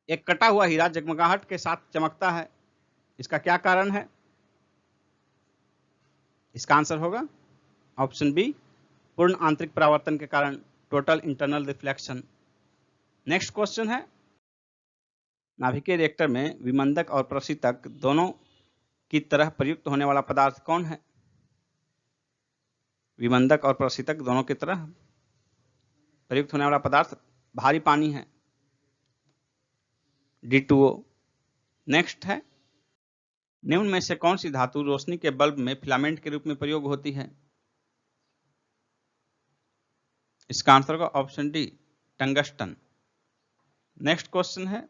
एक कटा हुआ हीरा जगमगाहट के साथ चमकता है, इसका क्या कारण है? इसका आंसर होगा ऑप्शन बी, पूर्ण आंतरिक परावर्तन के कारण, total internal reflection. Next question है, नाभिकीय रिएक्टर में विमंदक और प्रशीतक दोनों की तरह प्रयुक्त होने वाला पदार्थ कौन है? विमंदक और प्रशीतक दोनों की तरह प्रयुक्त होने वाला पदार्थ भारी पानी है, D2O। नेक्स्ट है, निम्न में से कौन सी धातु रोशनी के बल्ब में फिलामेंट के रूप में प्रयोग होती है? इसका आंसर होगा option D, tungsten. Next question है,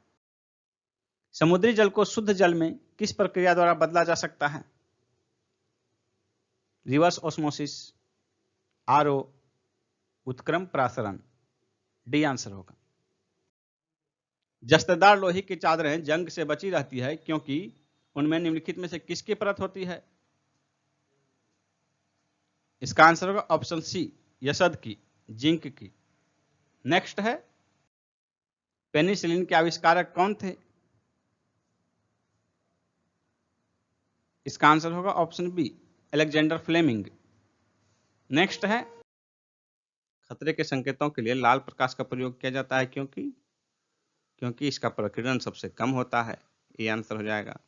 समुद्री जल को शुद्ध जल में किस प्रक्रिया द्वारा बदला जा सकता है? रिवर्स ऑस्मोसिस, आरओ, उत्क्रम प्रासरण। डी आंसर होगा। जस्तेदार लोहे की चादरें जंग से बची रहती है क्योंकि उनमें निम्नलिखित में से किसकी परत होती है? इसका आंसर होगा ऑप्शन सी, यसद की, जिंक की। नेक्स्ट है, पेनिसिलिन के आविष्कारक कौन थे? इसका आंसर होगा option B, Alexander Fleming. Next है, खतरे के संकेतों के लिए लाल प्रकाश का प्रयोग किया जाता है क्योंकि इसका प्रकीर्णन सबसे कम होता है। ये आंसर हो जाएगा।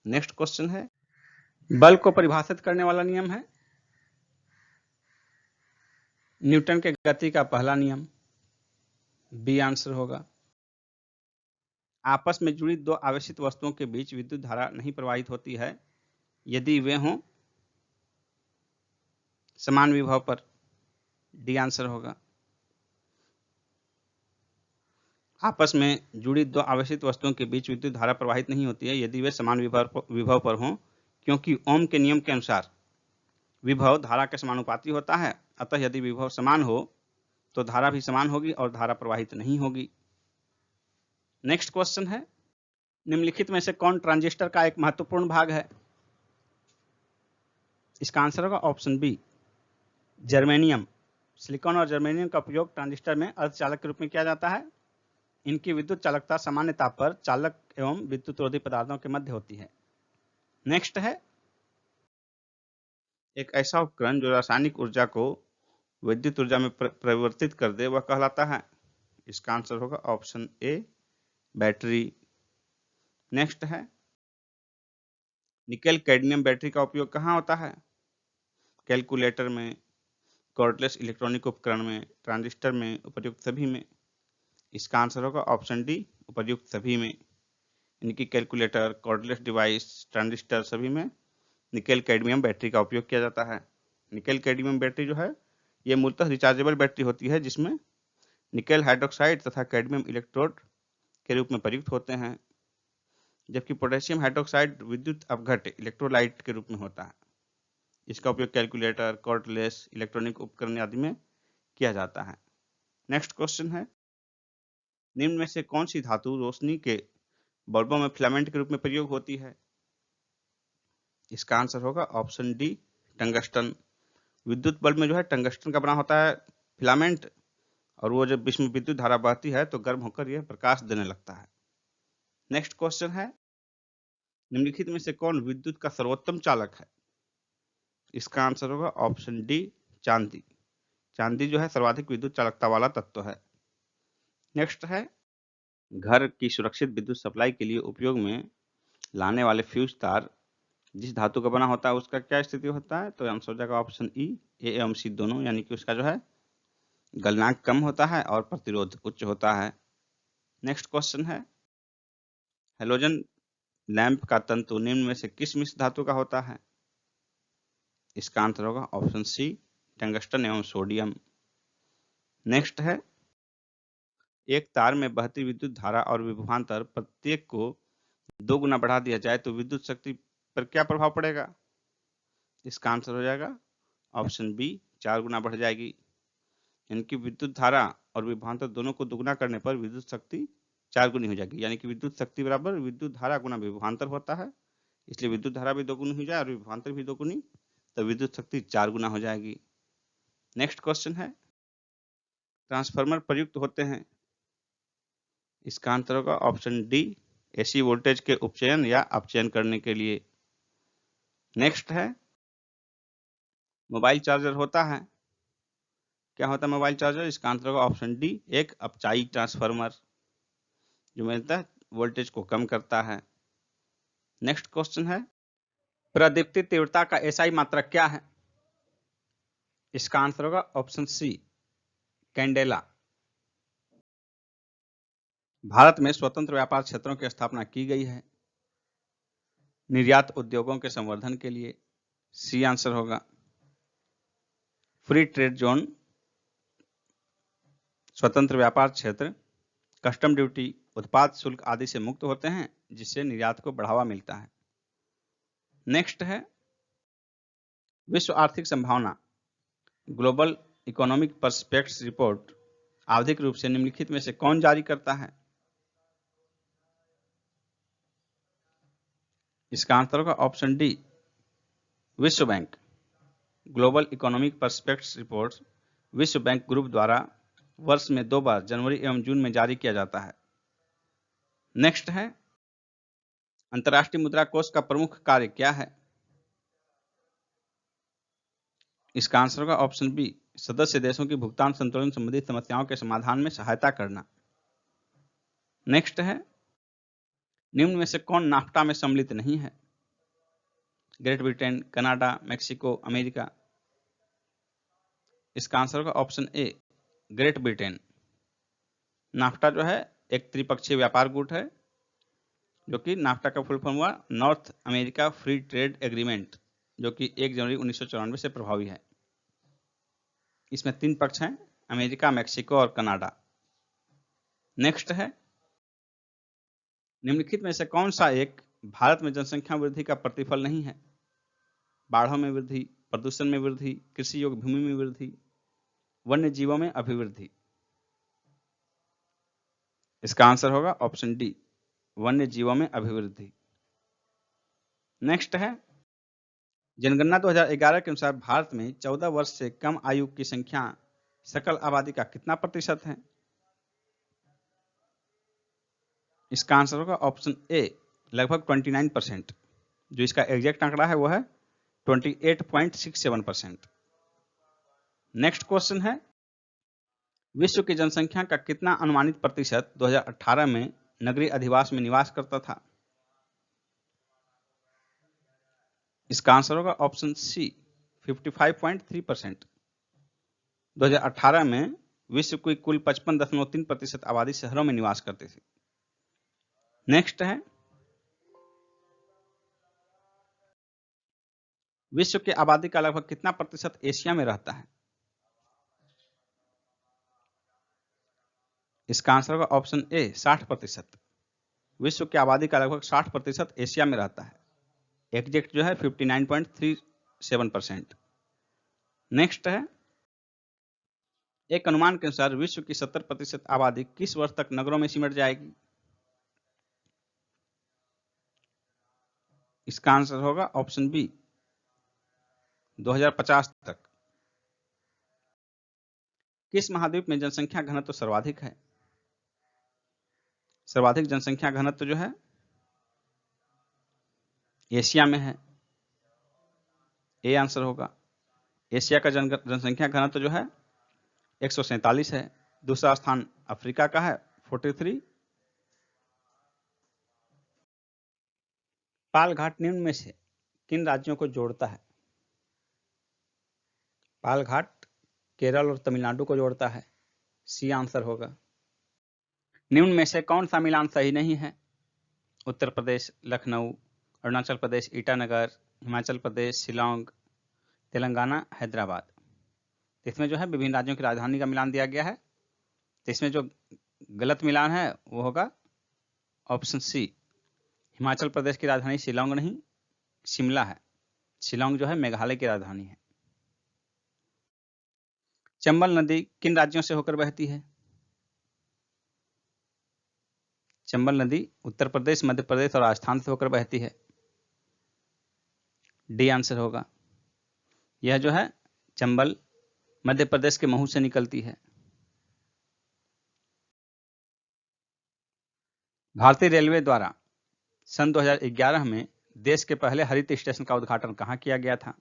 नेक्स्ट क्वेश्चन है, बल को परिभाषित करने वाला नियम है? न्यूटन के गति का पहला नियम। बी आंसर होगा। आपस में जुड़ी दो आवेशित वस्तुओं के बीच विद्युत धारा नहीं प्रवाहित होती है यदि वे हों समान विभव पर। डी आंसर होगा। आपस में जुड़ी दो आवेशित वस्तुओं के बीच विद्युत धारा प्रवाहित नहीं होती है यदि वे समान विभव पर हों, क्योंकि ओम के नियम के अनुसार विभव धारा के समानुपाती होता है। अतः यदि विभव समान हो तो धारा भी समान होगी और धारा प्रवाहित नहीं होगी। नेक्स्ट क्वेश्चन है, निम्नलिखित में से कौन ट्रांजिस्टर का एक महत्वपूर्ण भाग है? इसका आंसर होगा ऑप्शन बी, जर्मेनियम। सिलिकॉन और जर्मेनियम का उपयोग ट्रांजिस्टर में अर्धचालक के रूप में किया जाता है। इनकी विद्युत चालकता सामान्य ताप पर चालक एवं विद्युतरोधी पदार्थों के मध्य होती है। नेक्स्ट है, एक ऐसा उपकरण जो रासायनिक ऊर्जा को विद्युत ऊर्जा में परिवर्तित कर दे वह कहलाता है। इसका आंसर होगा ऑप्शन ए, बैटरी। नेक्स्ट है, निकेल कैडमियम बैटरी का उपयोग कहाँ होता है? कैलकुलेटर में, कॉर्डलेस इलेक्ट्रॉनिक उपकरण में, ट्रांजिस्टर में, उपर्युक्त सभी में। इसका आंसर होगा ऑप्शन डी, उपर्युक्त सभी में। इनकी कैलकुलेटर, कॉर्डलेस डिवाइस, ट्रांजिस्टर सभी में निकेल कैडमियम बैटरी का उपयोग किया जाता है। निकेल कैडमियम बैटरी जो है ये मूलतः रिचार्जेबल बैटरी होती है जिसमें निकेल हाइड्रोक्साइड तथा कैडमियम इलेक्ट्रोड के रूप में प्रयुक्त होते हैं, जबकि पोटेशियम हाइड्रोक्साइड विद्युत अपघट्य इलेक्ट्रोलाइट के रूप में होता है। इसका उपयोग कैलकुलेटर, कॉर्डलेस इलेक्ट्रॉनिक उपकरण आदि में किया जाता है। नेक्स्ट क्वेश्चन है, निम्न में से कौन सी धातु रोशनी के बल्बों में फिलामेंट के रूप में प्रयोग होती है? इसका आंसर होगा ऑप्शन डी, टंगस्टन। विद्युत बल्ब में जो है टंगस्टन का बना होता है फिलामेंट, और वो जब इसमें विद्युत धारा बहती है तो गर्म होकर यह प्रकाश देने लगता है। नेक्स्ट क्वेश्चन है, निम्नलिखित में से कौन विद्युत का सर्वोत्तम चालक है? इसका आंसर होगा ऑप्शन डी, चांदी। चांदी जो है सर्वाधिक विद्युत चालकता वाला तत्व है। नेक्स्ट है, घर की सुरक्षित विद्युत सप्लाई के लिए उपयोग में लाने वाले फ्यूज तार जिस धातु का बना होता है उसका क्या स्थिति होता है? तो आंसर हो जाएगा ऑप्शन ई, ए एवं सी दोनों, यानी कि उसका जो है गलनांक कम होता है और प्रतिरोध उच्च होता है। नेक्स्ट क्वेश्चन है, हेलोजन लैंप का तंतु निम्न में से किस मिश्र धातु का होता है? इसका आंसर होगा ऑप्शन सी, टंगस्टन एवं सोडियम। नेक्स्ट है, एक तार में बहती विद्युत धारा और विभवांतर प्रत्येक को 2 गुना बढ़ा दिया जाए तो विद्युत शक्ति पर क्या प्रभाव पड़ेगा? इसका आंसर हो जाएगा ऑप्शन बी, 4 गुना बढ़ जाएगी। इनकी विद्युत धारा और विभवांतर दोनों को दुगुना करने पर विद्युत शक्ति 4 गुनी हो जाएगी, यानी कि विद्युत शक्ति बराबर विद्युत धारा गुना विभवांतर होता है। इसलिए विद्युत धारा भी 2 गुनी हो जाए और विभवांतर भी 2 गुनी, तो विद्युत शक्ति 4 गुना हो जाएगी। नेक्स्ट क्वेश्चन है, ट्रांसफार्मर प्रयुक्त होते हैं इसका आंसर होगा ऑप्शन डी, एसी वोल्टेज के उपचयन या अपचयन करने के लिए। नेक्स्ट है मोबाइल चार्जर होता है, क्या होता है मोबाइल चार्जर? इसका आंसर होगा ऑप्शन डी, एक अपचायी ट्रांसफार्मर जो मिलता है वोल्टेज को कम करता है। नेक्स्ट क्वेश्चन है प्रदीप्ति तीव्रता का एसआई मात्रक क्या है? इसका आंसर होगा ऑप्शन सी, कैंडेला। भारत में स्वतंत्र व्यापार क्षेत्रों की स्थापना की गई है निर्यात उद्योगों के संवर्धन के लिए। सी आंसर होगा। फ्री ट्रेड जोन, स्वतंत्र व्यापार क्षेत्र कस्टम ड्यूटी, उत्पाद शुल्क आदि से मुक्त होते हैं जिससे निर्यात को बढ़ावा मिलता है। नेक्स्ट है विश्व आर्थिक संभावना, ग्लोबल इकोनॉमिक पर्सपेक्ट्स रिपोर्ट आवधिक रूप से निम्नलिखित में से कौन जारी करता है? इसका आंसर होगा ऑप्शन डी, विश्व बैंक। ग्लोबल इकोनॉमिक पर्सपेक्ट्स रिपोर्ट विश्व बैंक ग्रुप द्वारा वर्ष में 2 बार जनवरी एवं जून में जारी किया जाता है। नेक्स्ट है अंतर्राष्ट्रीय मुद्रा कोष का प्रमुख कार्य क्या है? इसका आंसर होगा ऑप्शन बी, सदस्य देशों की भुगतान संतुलन संबंधी समस्याओं के समाधान में सहायता करना। नेक्स्ट है निम्न में से कौन नाफ्टा में सम्मिलित नहीं है? Great Britain, Canada, Mexico, America. इसका आंसर होगा ऑप्शन ए, ग्रेट ब्रिटेन। नाफ्टा जो है एक त्रिपक्षीय व्यापार गुट है जो कि नाफ्टा का फुल फॉर्म हुआ north America free trade agreement, जो कि 1 जनवरी 1994 से प्रभावी है। इसमें 3 पक्ष हैं, अमेरिका, मेक्सिको और कनाडा। नेक्स्ट है निम्नलिखित में से कौन सा एक भारत में जनसंख्या वृद्धि का प्रतिफल नहीं है? बाढ़ों में वृद्धि, प्रदूषण में वृद्धि, कृषि योग्य भूमि में वृद्धि, वन्य जीवों में अभिवृद्धि। इसका आंसर होगा ऑप्शन डी, वन्य जीवों में अभिवृद्धि। नेक्स्ट है जनगणना 2011 के अनुसार भारत में 14 वर्ष से कम आयु की संख्या सकल आबादी का कितना प्रतिशत है? इसका आंसर होगा ऑप्शन ए, लगभग 29%। जो इसका एग्जैक्ट आंकड़ा है वो है 28.67%। नेक्स्ट क्वेश्चन है विश्व की जनसंख्या का कितना अनुमानित प्रतिशत 2018 में नगरीय अधिवास में निवास करता था? इसका आंसर होगा ऑप्शन सी, 55.3%। 2018 में विश्व की कुल 55.3% आबादी शहरों में निवास करती थी। नेक्स्ट है विश्व की आबादी का लगभग कितना प्रतिशत एशिया में रहता है? इसका आंसर होगा ऑप्शन ए, 60%। विश्व की आबादी का लगभग 60% एशिया में रहता है। एग्जैक्ट जो है 59.37%। नेक्स्ट है एक अनुमान के अनुसार विश्व की 70% आबादी किस वर्ष तक नगरों में सिमट जाएगी? इसका आंसर होगा ऑप्शन बी, 2050 तक। किस महाद्वीप में जनसंख्या घनत्व सर्वाधिक है? सर्वाधिक जनसंख्या घनत्व जो है एशिया में है। ए आंसर होगा। एशिया का जनसंख्या घनत्व जो है 147 है। दूसरा स्थान अफ्रीका का है 43। पाल घाट निम्न में से किन राज्यों को जोड़ता है? पाल घाट केरल और तमिलनाडु को जोड़ता है। सी आंसर होगा। निम्न में से कौन सा मिलान सही नहीं है? उत्तर प्रदेश लखनऊ, अरुणाचल प्रदेश ईटानगर, हिमाचल प्रदेश शिलोंग, तेलंगाना हैदराबाद। इसमें जो है विभिन्न राज्यों की राजधानी का मिलान दिया गया है। तो इसमें जो गलत मिलान है वो होगा ऑप्शन सी, हिमाचल प्रदेश की राजधानी शिलोंग नहीं शिमला है। शिलोंग जो है मेघालय की राजधानी है। चंबल नदी किन राज्यों से होकर बहती है? चंबल नदी उत्तर प्रदेश, मध्य प्रदेश और राजस्थान से होकर बहती है। डी आंसर होगा। यह जो है चंबल मध्य प्रदेश के महू से निकलती है। भारतीय रेलवे द्वारा सन 2011 में देश के पहले हरित स्टेशन का उद्घाटन कहाँ किया गया था?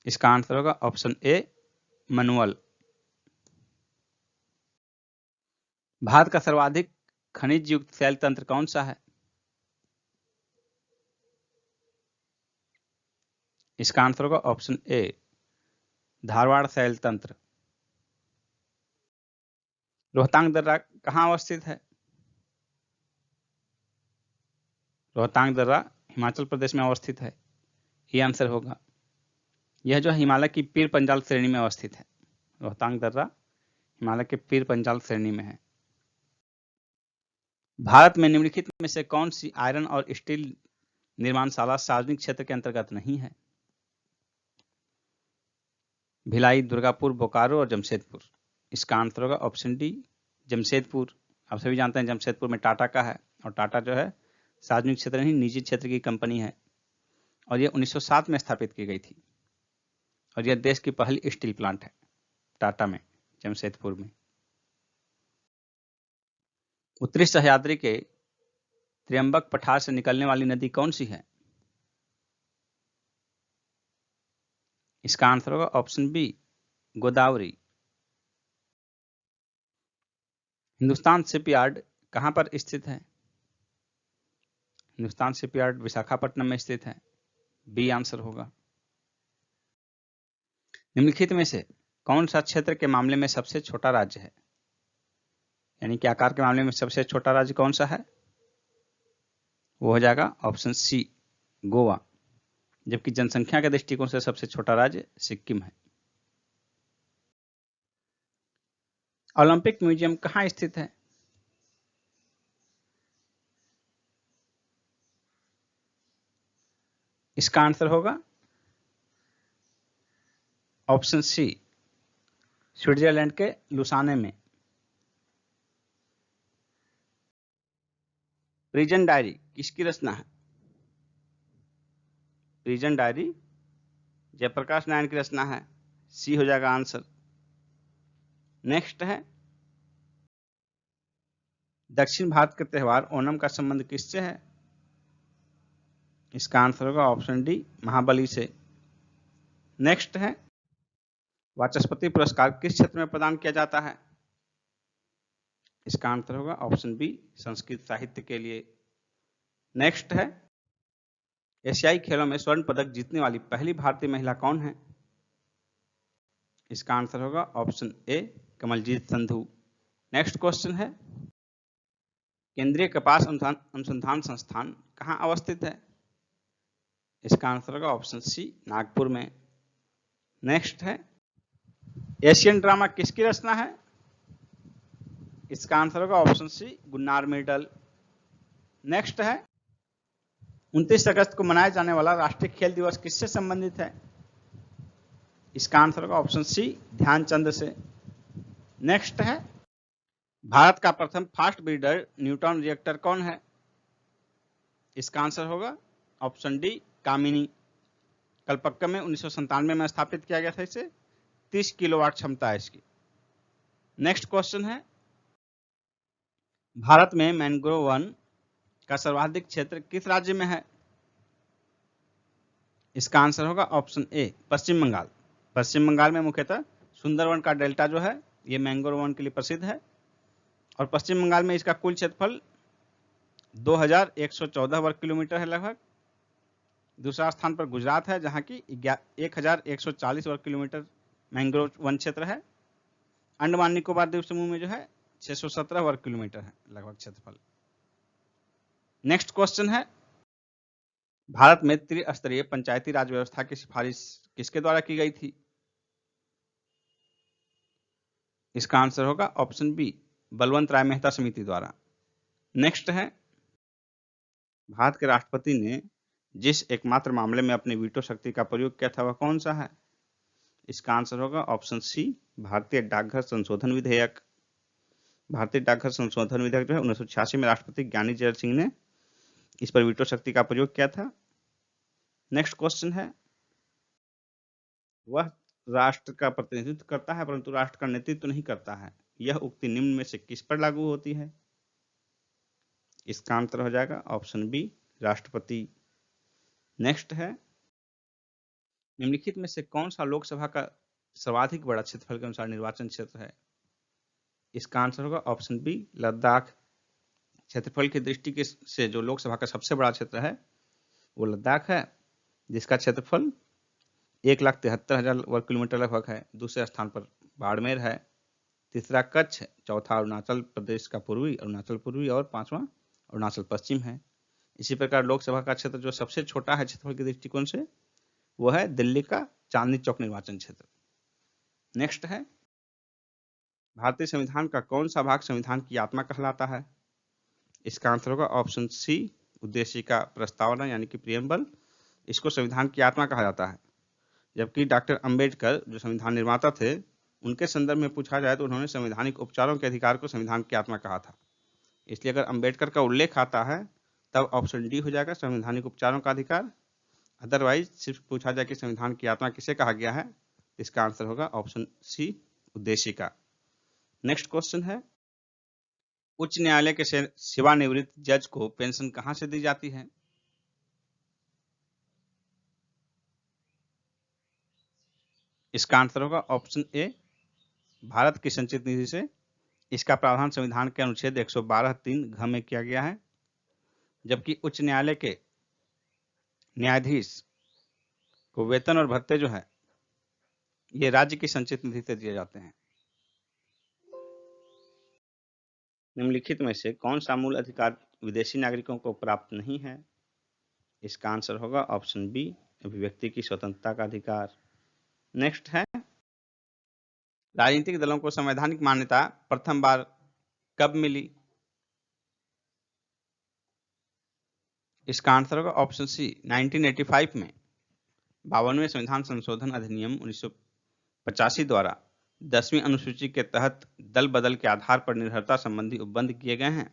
इसका आंसर होगा ऑप्शन ए, मनवल। भारत का सर्वाधिक खनिज युक्त शैल तंत्र कौन सा है? इसका आंसर होगा ऑप्शन ए, धारवाड़ शैल तंत्र। रोहतांग दर्रा कहाँ अवस्थित है? रोहतांग दर्रा हिमाचल प्रदेश में अवस्थित है, ये आंसर होगा। यह जो हिमालय की पीर पंजाल श्रेणी में अवस्थित है। रोहतांग दर्रा हिमालय के पीर पंजाल श्रेणी में है। भारत में निम्नलिखित में से कौन सी आयरन और स्टील निर्माणशाला सार्वजनिक क्षेत्र के अंतर्गत नहीं है? भिलाई, दुर्गापुर, बोकारो और जमशेदपुर। इसका आंसर होगा ऑप्शन डी, जमशेदपुर। आप सभी जानते हैं जमशेदपुर में टाटा का है, और टाटा जो है सार्वजनिक क्षेत्र नहीं निजी क्षेत्र की कंपनी है, और यह 1907 में स्थापित की गई थी, और यह देश की पहली स्टील प्लांट है टाटा में, जमशेदपुर में। उत्तरी सह्याद्री के त्र्यंबक पठार से निकलने वाली नदी कौन सी है? इसका आंसर होगा ऑप्शन बी, गोदावरी। हिंदुस्तान शिपयार्ड कहां पर स्थित है? हिंदुस्तान शिपयार्ड विशाखापट्टनम में स्थित है, बी आंसर होगा। निम्नलिखित में से कौन सा क्षेत्र के मामले में सबसे छोटा राज्य है? यानी कि आकार के मामले में सबसे छोटा राज्य कौन सा है? वो हो जाएगा ऑप्शन सी, गोवा। जबकि जनसंख्या के दृष्टिकोण से सबसे छोटा राज्य सिक्किम है। ओलंपिक म्यूजियम कहाँ स्थित है? इसका आंसर होगा ऑप्शन सी, स्विट्जरलैंड के लुसाने में। प्रिजन डायरी किसकी रचना है? प्रिजन डायरी जयप्रकाश नारायण की रचना है, सी हो जाएगा आंसर। नेक्स्ट है, दक्षिण भारत के त्योहार ओणम का संबंध किससे है? इसका आंसर होगा ऑप्शन डी, महाबली से। नेक्स्ट है, वाचस्पति पुरस्कार किस क्षेत्र में प्रदान किया जाता है? इसका आंसर होगा ऑप्शन बी, संस्कृत साहित्य के लिए। नेक्स्ट है, एशियाई खेलों में स्वर्ण पदक जीतने वाली पहली भारतीय महिला कौन है? इसका आंसर होगा option A, Kamaljeet Sandhu. Next question है, केंद्रीय कपास अनुसंधान संस्थान कहाँ अवस्थित है? इसका आंसर होगा ऑप्शन सी, नागपुर में। नेक्स्ट है, एशियन ड्रामा किसकी रचना है? इसका आंसर होगा option C, Gunnar Myrdal. Next है, 29 अगस्त को मनाया जाने वाला राष्ट्रीय खेल दिवस किससे संबंधित है? इसका आंसर होगा ऑप्शन सी, ध्यानचंद से। नेक्स्ट है, भारत का प्रथम फास्ट ब्रीडर न्यूट्रॉन रिएक्टर कौन है? इसका आंसर होगा ऑप्शन डी, कामिनी। कलपक्कम में 1997 में स्थापित किया गया था इसे। 30 किलोवाट क्षमता है इसकी। नेक्स्ट क्वेश्चन है, भारत में मैंग्रोव वन का सर्वाधिक क्षेत्र किस राज्य में है? इसका आंसर होगा ऑप्शन ए, पश्चिम बंगाल। पश्चिम बंगाल में मुख्यतः सुंदरवन का डेल्टा जो है ये मैंग्रोव वन के लिए प्रसिद्ध है, और पश्चिम बंगाल में इसका कुल क्षेत्रफल 2114 वर्ग किलोमीटर है लगभग। दूसरा स्थान पर गुजरात है, जहां की 1140 वर्ग किलोमीटर मैंग्रोव वन क्षेत्र है। अंडमान निकोबार द्वीप समूह में जो है 617 वर्ग किलोमीटर है लगभग क्षेत्रफल। नेक्स्ट क्वेश्चन है, भारत में त्रिस्तरीय पंचायती राज व्यवस्था की सिफारिश किसके द्वारा की गई थी? इसका आंसर होगा ऑप्शन बी, बलवंत राय मेहता समिति द्वारा। नेक्स्ट है, भारत के राष्ट्रपति ने जिस एकमात्र मामले में अपनी वीटो शक्ति का प्रयोग किया था वह कौन सा है? इसका आंसर होगा ऑप्शन सी, भारतीय डाकघर संशोधन विधेयक। भारतीय डाकघर संशोधन विधेयक जो है 1986 में राष्ट्रपति ज्ञानी जैल सिंह ने इस पर वीटो शक्ति का प्रयोग किया था। नेक्स्ट क्वेश्चन है, वह राष्ट्र का प्रतिनिधित्व करता है परंतु राष्ट्र का नेतृत्व नहीं करता है, यह उक्ति निम्न में से किस पर लागू होती है? इसका आंसर हो जाएगा ऑप्शन बी, राष्ट्रपति। नेक्स्ट है, निम्नलिखित में से कौन सा लोकसभा का सर्वाधिक बड़ा क्षेत्रफल के अनुसार निर्वाचन क्षेत्र है? इसका आंसर होगा ऑप्शन बी, लद्दाख। क्षेत्रफल की दृष्टि से जो लोकसभा का सबसे बड़ा क्षेत्र है वो लद्दाख है, जिसका क्षेत्रफल 1,73,000 वर्ग किलोमीटर लगभग है। दूसरे स्थान पर बाड़मेर है, तीसरा कच्छ, चौथा अरुणाचल प्रदेश का पूर्वी, अरुणाचल पूर्वी, और पांचवा अरुणाचल पश्चिम है। इसी प्रकार लोकसभा का क्षेत्र जो सबसे छोटा है क्षेत्रफल के दृष्टिकोण से वो है दिल्ली का चांदनी चौक निर्वाचन क्षेत्र। नेक्स्ट है, भारतीय संविधान का कौन सा भाग संविधान की आत्मा कहलाता है? इसका आंसर होगा ऑप्शन सी, उद्देशिका प्रस्तावना यानी कि प्रियम्बल। इसको संविधान की आत्मा कहा जाता है। जबकि डॉक्टर अंबेडकर जो संविधान निर्माता थे, उनके संदर्भ में पूछा जाए तो उन्होंने संवैधानिक उपचारों के अधिकार को संविधान की आत्मा कहा था। इसलिए अगर अंबेडकर का उल्लेख आता है तब ऑप्शन डी हो जाएगा, संवैधानिक उपचारों का अधिकार। अदरवाइज सिर्फ पूछा जाए कि संविधान की आत्मा किसे कहा गया है, इसका आंसर होगा ऑप्शन सी, उद्देशिका। नेक्स्ट क्वेश्चन है, उच्च न्यायालय के सेवानिवृत्त जज को पेंशन कहां से दी जाती है? इसका आंसर होगा ऑप्शन ए, भारत की संचित निधि से। इसका प्रावधान संविधान के अनुच्छेद 112(3) घ में किया गया है। जबकि उच्च न्यायालय के न्यायाधीश को वेतन और भत्ते जो है ये राज्य की संचित निधि से दिए जाते हैं। निम्नलिखित में से कौन सा मूल अधिकार विदेशी नागरिकों को प्राप्त नहीं है? इसका आंसर होगा ऑप्शन बी, अभिव्यक्ति की स्वतंत्रता का अधिकार। नेक्स्ट है, राजनीतिक दलों को संवैधानिक मान्यता प्रथम बार कब मिली? इसका आंसर होगा ऑप्शन सी, 1985 में 52वें संविधान संशोधन अधिनियम 1985 द्वारा 10वीं अनुसूची के तहत दल बदल के आधार पर निर्भरता संबंधी उपबंध किए गए हैं।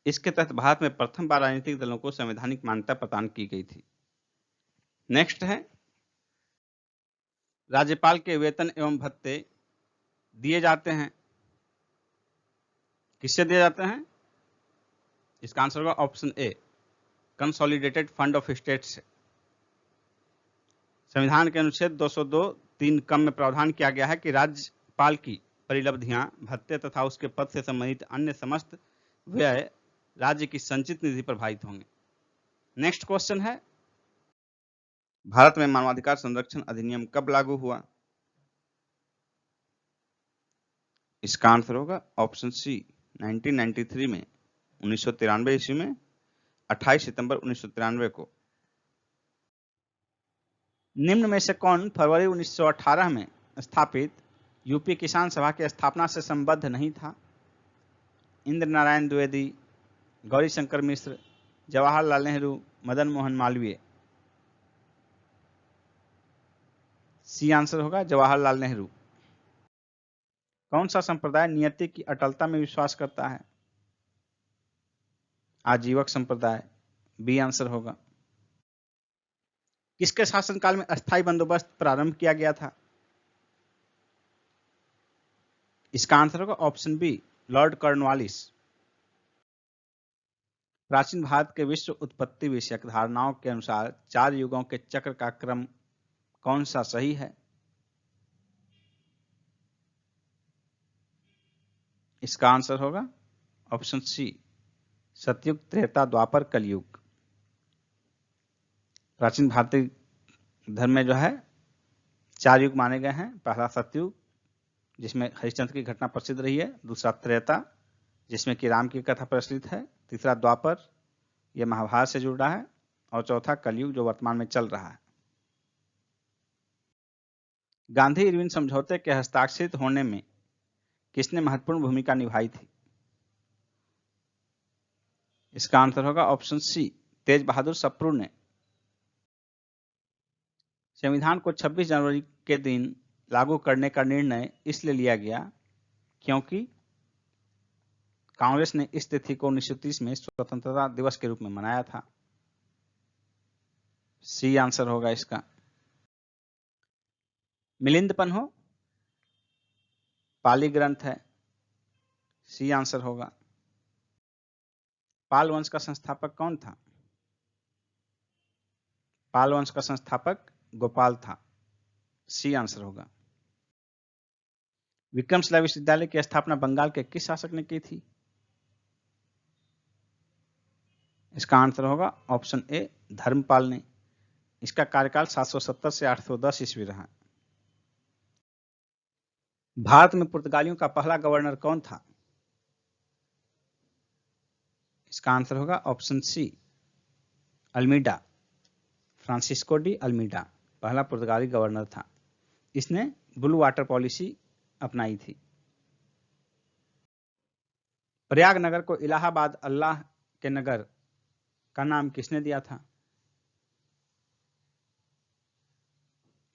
इसके तहत भारत में प्रथम बार राजनीतिक दलों को संवैधानिक मान्यता प्रदान की गई थी। नेक्स्ट है, राज्यपाल के वेतन एवं भत्ते दिए जाते हैं, किससे दिए जाते हैं? इसका आंसर होगा option A, consolidated fund of state से। संविधान के अनुच्छेद 202(3) कम में प्रावधान किया गया है कि राज्यपाल की परिलब्धियां, भत्ते तथा उसके पद से संबंधित अन्य समस्त व्यय राज्य की संचित निधि पर प्रभावित होंगे। नेक्स्ट क्वेश्चन है, भारत में मानवाधिकार संरक्षण अधिनियम कब लागू हुआ? इसका आंसर होगा ऑप्शन सी, 1993 में, 1993 ईस्वी में, 28 सितंबर 1993 को। निम्न में से कौन फरवरी 1918 में स्थापित यूपी किसान सभा की स्थापना से संबद्ध नहीं था? इंद्र नारायण द्विवेदी, गौरी शंकर मिश्र, जवाहरलाल नेहरू, मदन मोहन मालवीय। सी आंसर होगा जवाहरलाल नेहरू। कौन सा संप्रदाय नियति की अटलता में विश्वास करता है? आजीवक संप्रदाय। बी आंसर होगा। किसके शासनकाल में अस्थायी बंदोबस्त प्रारंभ किया गया था? इसका आंसर होगा ऑप्शन बी, लॉर्ड कॉर्नवालिस। प्राचीन भारत के विश्व उत्पत्ति विषयक धारणाओं के अनुसार 4 युगों के चक्र का क्रम कौन सा सही है? इसका आंसर होगा ऑप्शन सी, सतयुग, त्रेता, द्वापर, कलयुग। प्राचीन भारतीय धर्म में जो है 4 युग माने गए हैं। पहला सतयुग, जिसमें हरिश्चंद्र की घटना प्रसिद्ध रही है। दूसरा त्रेता, जिसमें कि राम की कथा प्रचलित है। तीसरा द्वापर, यह महाभारत से जुड़ रहा है। और चौथा कलयुग, जो वर्तमान में चल रहा है। गांधी इरविन समझौते के हस्ताक्षरित होने में किसने महत्वपूर्ण भूमिका निभाई थी? इसका आंसर होगा ऑप्शन सी, तेज बहादुर सप्रू ने। संविधान को 26 जनवरी के दिन लागू करने का निर्णय इसलिए लिया गया क्योंकि कांग्रेस ने इस तिथि को 1930 में स्वतंत्रता दिवस के रूप में मनाया था। सी आंसर होगा इसका। मिलिंद पन्हो पाली ग्रंथ है, सी आंसर होगा। पाल वंश का संस्थापक कौन था? पाल वंश का संस्थापक गोपाल था। सी आंसर होगा। विक्रमशिला विश्वविद्यालय की स्थापना बंगाल के किस शासक ने की थी? इसका आंसर होगा ऑप्शन ए, धर्मपाल ने। इसका कार्यकाल 770 से 810 ईस्वी रहा। भारत में पुर्तगालियों का पहला गवर्नर कौन था? इसका आंसर होगा option C, Almeida. Francisco de Almeida पहला पुर्तगाली गवर्नर था। इसने ब्लू वाटर पॉलिसी अपनाई थी। प्रयाग नगर को इलाहाबाद अल्लाह के नगर का नाम किसने दिया था?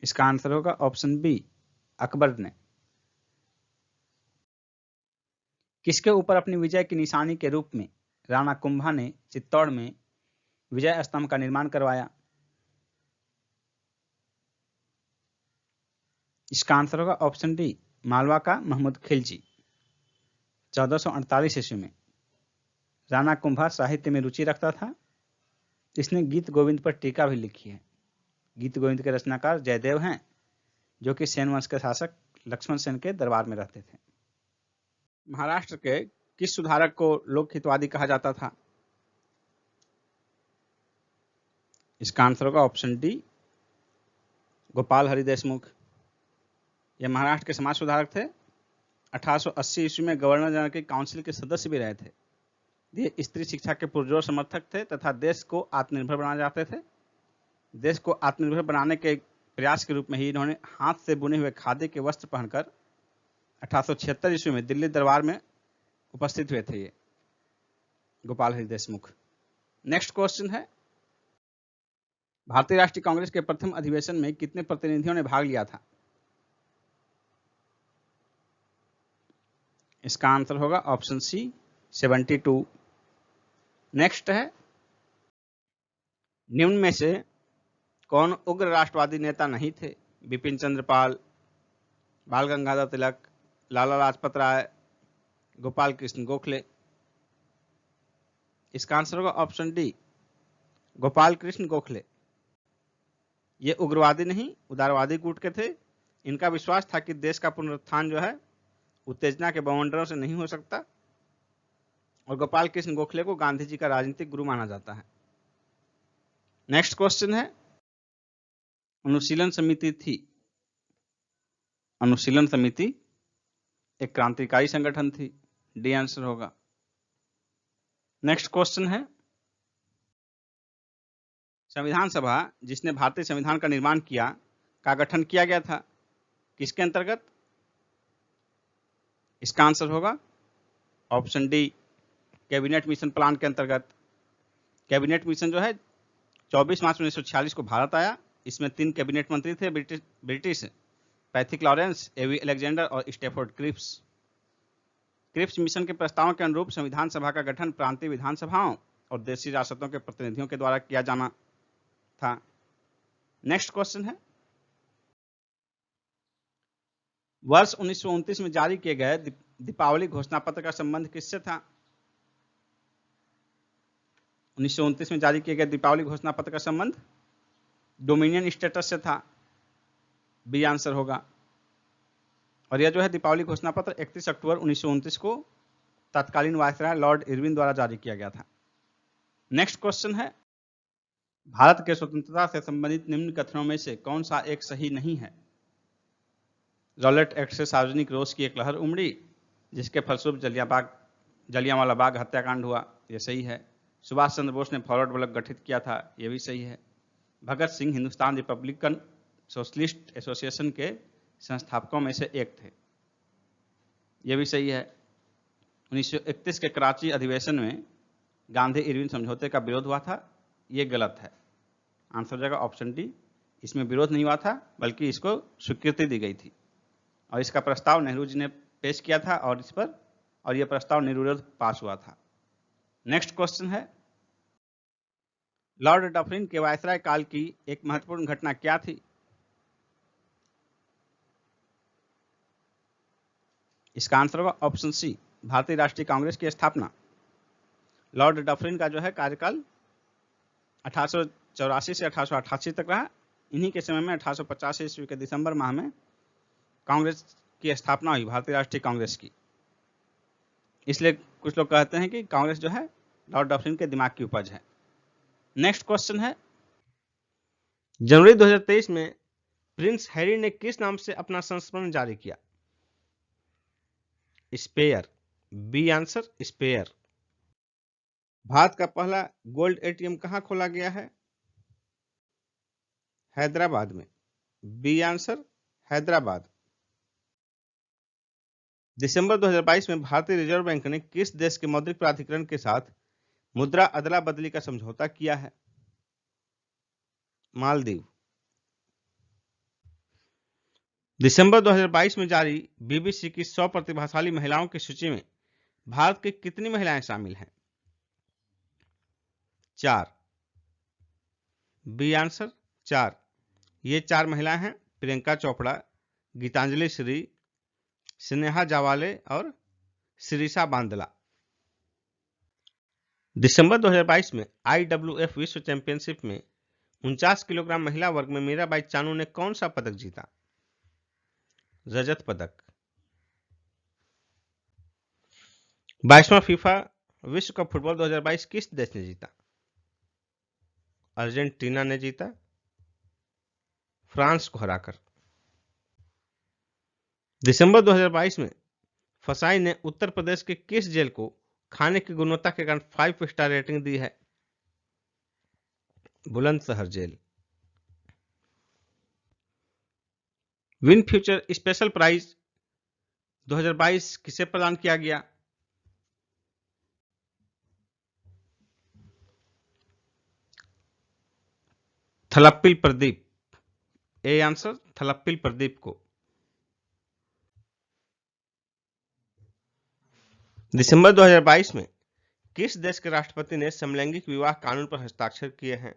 इसका आंसर होगा ऑप्शन बी, अकबर ने। किसके ऊपर अपनी विजय की निशानी के रूप में राणा कुंभा ने चित्तौड़ में विजय स्तंभ का निर्माण करवाया? इसका आंसर होगा ऑप्शन डी, मालवा का महमूद खिलजी। 1448 ईस्वी में राणा कुंभा साहित्य में रुचि रखता था। इसने गीत गोविंद पर टीका भी लिखी है। गीत गोविंद के रचनाकार जयदेव हैं, जो कि सेन वंश के शासक लक्ष्मण सेन के दरबार में रहते थे। महाराष्ट्र के किस सुधारक को लोक हितवादी कहा जाता था? इसका आंसर होगा ऑप्शन डी, गोपाल हरि देशमुख। यह महाराष्ट्र के समाज सुधारक थे। 1880 ईस्वी में गवर्नर जनरल की काउंसिल के सदस्य भी रहे थे। ये स्त्री शिक्षा के पुरजोर समर्थक थे तथा देश को आत्मनिर्भर बनाना चाहते थे। देश को आत्मनिर्भर बनाने के प्रयास के रूप में ही इन्होंने हाथ से बुने हुए खादी के वस्त्र पहनकर 1876 ईस्वी में दिल्ली दरबार में उपस्थित हुए थे ये गोपाल हरि देशमुख। नेक्स्ट क्वेश्चन है, भारतीय राष्ट्रीय कांग्रेस के प्रथम अधिवेशन में कितने प्रतिनिधियों ने भाग लिया था? इसका आंसर होगा ऑप्शन सी, 72। नेक्स्ट है, निम्न में से कौन उग्र राष्ट्रवादी नेता नहीं थे? बिपिन चंद्र पाल, बाल गंगाधर तिलक, लाला लाजपत राय, गोपाल कृष्ण गोखले। इसका आंसर होगा ऑप्शन डी, गोपाल कृष्ण गोखले। ये उग्रवादी नहीं, उदारवादी गुट के थे। इनका विश्वास था कि देश का पुनरुत्थान जो है उत्तेजना के बवंडरों से नहीं हो सकता, और गोपाल कृष्ण गोखले को गांधी जी का राजनीतिक गुरु माना जाता है। नेक्स्ट क्वेश्चन है, अनुशीलन समिति थी। अनुशीलन समिति एक क्रांतिकारी संगठन थी। डी आंसर होगा। नेक्स्ट क्वेश्चन है, संविधान सभा जिसने भारतीय संविधान का निर्माण किया का गठन किया गया था, किसके अंतर्गत? इसका आंसर होगा option D, cabinet mission plan के अंतर्गत। कैबिनेट मिशन जो है 24 मार्च 1946 को भारत आया। इसमें 3 कैबिनेट मंत्री थे ब्रिटिश पैथिक लॉरेंस, एवी अलेक्जेंडर और स्टेफोर्ड क्रिप्स। क्रिप्स मिशन के प्रस्तावों के अनुरूप संविधान सभा का गठन प्रांतीय विधानसभाओं और देशी रियासतों के प्रतिनिधियों के द्वारा किया जाना था। नेक्स्ट क्वेश्चन है, वर्ष 1929 में जारी किए गए दीपावली घोषणा पत्र का संबंध किससे था? 1929 में जारी किए गए दीपावली घोषणा पत्र का संबंध डोमिनियन स्टेटस से था। बी आंसर होगा। और यह जो है दीपावली घोषणा पत्र 31 अक्टूबर 1929 को तत्कालीन वायसराय लॉर्ड इरविन द्वारा जारी किया गया था। नेक्स्ट क्वेश्चन है, भारत के स्वतंत्रता से संबंधित निम्न कथनों में से कौन सा एक सही नहीं है? रॉलेट एक्ट से सार्वजनिक रोष की एक लहर उमड़ी, जिसके फलस्वरूप जलियांवाला बाग हत्याकांड हुआ। यह सही है। सुभाष चंद्र बोस ने फॉरवर्ड ब्लॉक गठित किया था। यह भी सही है। Bhagat Singh Hindustan Republican Socialist Association के संस्थापकों में से एक थे। यह भी सही है। 1931 के कराची अधिवेशन में गांधी इरविन समझौते का विरोध हुआ था। यह गलत है। आंसर हो जाएगा ऑप्शन डी, इसमें विरोध नहीं हुआ था बल्कि इसको स्वीकृति दी गई थी, और इसका प्रस्ताव नेहरू जी ने पेश किया था और यह प्रस्ताव निर्विरोध पास हुआ था। नेक्स्ट क्वेश्चन है, लॉर्ड डफरिन के वायसराय काल की एक महत्वपूर्ण घटना क्या थी? इसका आंसर होगा ऑप्शन सी, भारतीय राष्ट्रीय कांग्रेस की स्थापना? लॉर्ड डफरिन का जो है कार्यकाल 1884 से 1888 तक रहा। इन्हीं के समय में 1850 ईस्वी के दिसंबर माह में कांग्रेस की स्थापना हुई, भारतीय राष्ट्रीय कांग्रेस की। इसलिए कुछ लोग कहते हैं कि कांग्रेस जो है लॉर्ड डफरिन के दिमाग की उपज है। नेक्स्ट क्वेश्चन है, जनवरी 2023 में प्रिंस हैरी ने किस नाम से अपना संस्मरण जारी किया? Spare. B answer Spare. Bharat का पहला गोल्ड एटीएम कहां खोला गया है? हैदराबाद में। B answer Hyderabad. दिसंबर 2022 में भारतीय रिजर्व बैंक ने किस देश के मौद्रिक प्राधिकरण के साथ मुद्रा अदला बदली का समझौता किया है? मालदीव। दिसंबर 2022 में जारी बीबीसी की 100 प्रतिभाशाली महिलाओं की सूची में भारत की कितनी महिलाएं शामिल हैं? 4। B answer 4। ये 4 महिलाएं हैं प्रियंका चोपड़ा, गीतांजलि श्री, स्नेहा जावाले और शिरीषा बांदला। दिसंबर 2022 में IWF विश्व चैंपियनशिप में 49 किलोग्राम महिला वर्ग में मीराबाई चानू ने कौन सा पदक जीता? रजत पदक। 22वां फीफा विश्व कप फुटबॉल 2022 किस देश ने जीता? अर्जेंटीना ने जीता, फ्रांस को हराकर। दिसंबर 2022 में फसाई ने उत्तर प्रदेश के किस जेल को खाने की गुणवत्ता के कारण 5 स्टार रेटिंग दी है? बुलंदशहर जेल। विन फ्यूचर स्पेशल प्राइज 2022 किसे प्रदान किया गया? थलप्पिल प्रदीप। ए आंसर थलप्पिल प्रदीप को। दिसंबर 2022 में किस देश के राष्ट्रपति ने समलैंगिक विवाह कानून पर हस्ताक्षर किए हैं?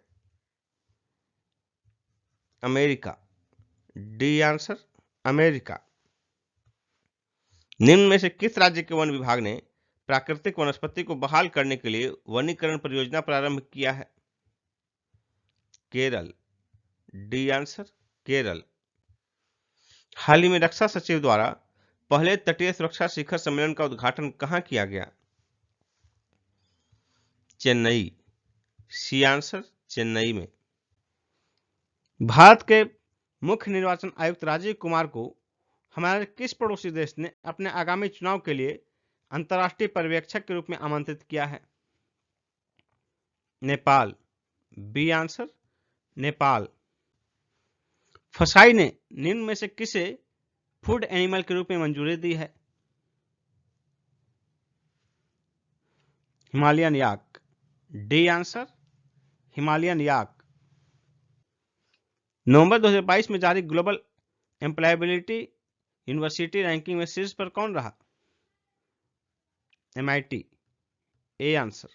अमेरिका। D answer America. निम्न में से किस राज्य के वन विभाग ने प्राकृतिक वनस्पति को बहाल करने के लिए वनीकरण परियोजना प्रारंभ किया है? केरल। D answer Kerala. हाल ही में रक्षा सचिव द्वारा पहले तटीय सुरक्षा शिखर सम्मेलन का उद्घाटन कहां किया गया? चेन्नई। सी आंसर चेन्नई में। भारत के मुख्य निर्वाचन आयुक्त राजीव कुमार को हमारे किस पड़ोसी देश ने अपने आगामी चुनाव के लिए अंतर्राष्ट्रीय पर्यवेक्षक के रूप में आमंत्रित किया है? नेपाल। B answer Nepal. फसाई ने निम्न में से किसे फूड एनिमल के रूप में मंजूरी दी है? हिमालयन याक। डी आंसर हिमालयन याक। नवंबर 2022 में जारी ग्लोबल एम्प्लॉयबिलिटी यूनिवर्सिटी रैंकिंग में शीर्ष पर कौन रहा? MIT। A answer.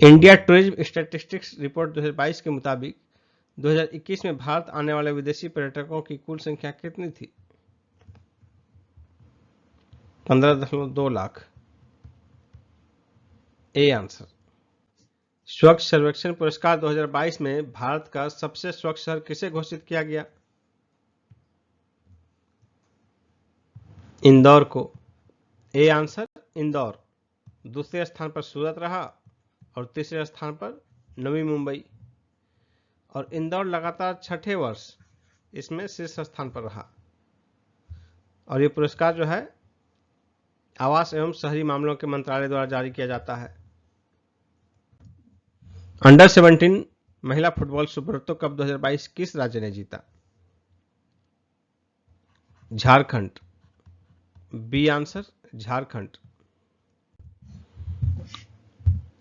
India tourism statistics report 2022 के मुताबिक 2021 में भारत आने वाले विदेशी पर्यटकों की कुल संख्या कितनी थी? 15.2 लाख। A answer. स्वच्छ सर्वेक्षण पुरस्कार 2022 में भारत का सबसे स्वच्छ शहर किसे घोषित किया गया? इंदौर को। A answer Indore. दूसरे स्थान पर सूरत रहा और तीसरे स्थान पर नवी मुंबई, और इंदौर लगातार 6ठे वर्ष इसमें शीर्ष स्थान पर रहा। और ये पुरस्कार जो है आवास एवं शहरी मामलों के मंत्रालय द्वारा जारी किया जाता है। अंडर 17 महिला फुटबॉल सुब्रतो कप 2022 किस राज्य ने जीता? झारखंड। B answer Jharkhand.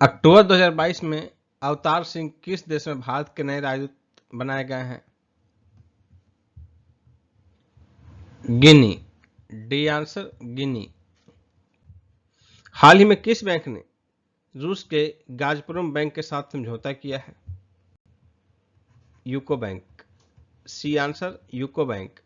अक्टूबर 2022 में अवतार सिंह किस देश में भारत के नए राजदूत बनाए गए हैं? गिनी। डी आंसर गिनी। हाल ही में किस बैंक ने रूस के गाजप्रोम बैंक के साथ समझौता किया है? UCO bank. C answer UCO bank.